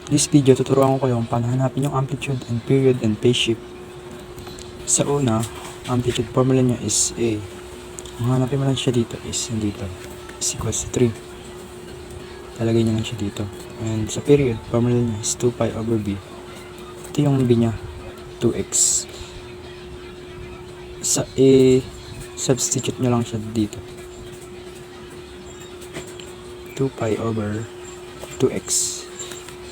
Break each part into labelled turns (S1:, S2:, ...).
S1: This video, tuturuan ko kayo kung paano hanapin yung amplitude and period and phase shift. Sa una, amplitude formula niya is A. Ang hanapin mo lang siya dito is dito. Is equals to 3. Talagay niya lang siya dito. And sa period, formula niya is 2 pi over B. Ito yung B niya, 2x. Sa A, substitute nyo lang siya dito. 2 pi over 2x.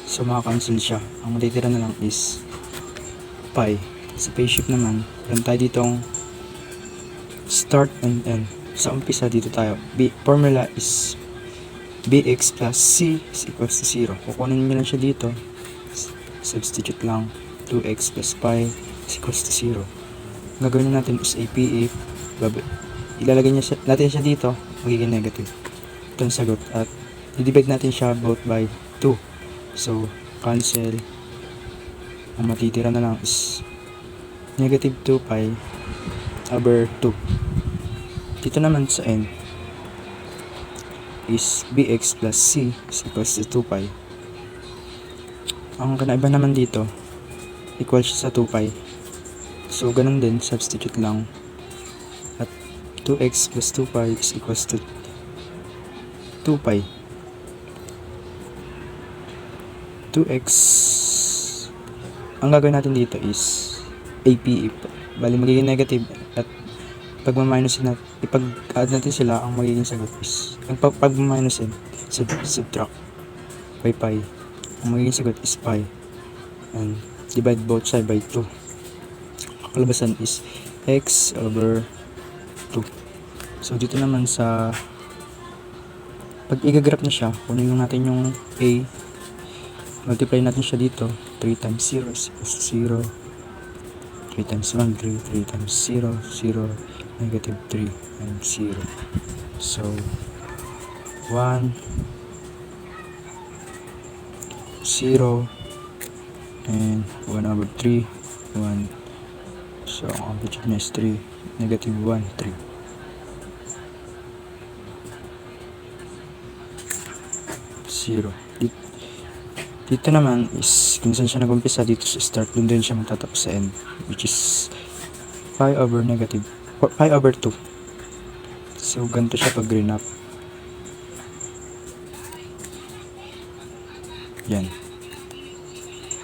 S1: So maka-cancel siya. Ang matitira na lang is pi. Sa phase shift naman, meron tayo ditong start and end. Sa umpisa dito tayo. Formula is bx plus c is equals to 0. Kukunin nyo lang siya dito. Substitute lang. 2x plus pi is equals to 0. Ang gagawin natin is APA. Ilalagay natin siya dito. Magiging negative. Ito ang sagot. At i-divide natin siya both by 2. So, cancel. Ang matitira na lang is negative 2 pi over 2. Dito naman sa end is bx plus c is equals to 2 pi. Ang kanaiba naman dito, equal siya sa 2 pi. So, ganun din, substitute lang. At 2x plus 2 pi is equals to 2 pi. 2x, ang gagawin natin dito is APE. Bali, magiging negative. At pag ma-minus natin, ipag-add natin sila, ang magiging sagot is, pag ma-minus subtract by pi. Ang magiging sagot is pi. And divide both side by 2. Kalabasan is x over 2. So, dito naman sa pag i-graph na siya, kunin lang natin yung a, multiply natin siya dito. 3 times 0 is equals to 0. 3 times 1, 3. 3 times 0, 0. Negative 3 and 0. So, 1, 0, and 1 over 3, 1. So, ang amplitude niya is 3. Negative 1, 3. 0. Dito naman is kung saan siya nag-umpisa, dito sa start, dun din siya matatapos sa end, which is pi over negative pi over 2. So ganito siya pag green up. Yan,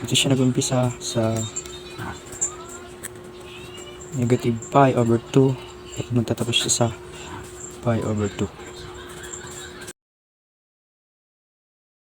S1: dito siya nag-umpisa sa negative pi over 2 at magtatapos siya sa pi over 2.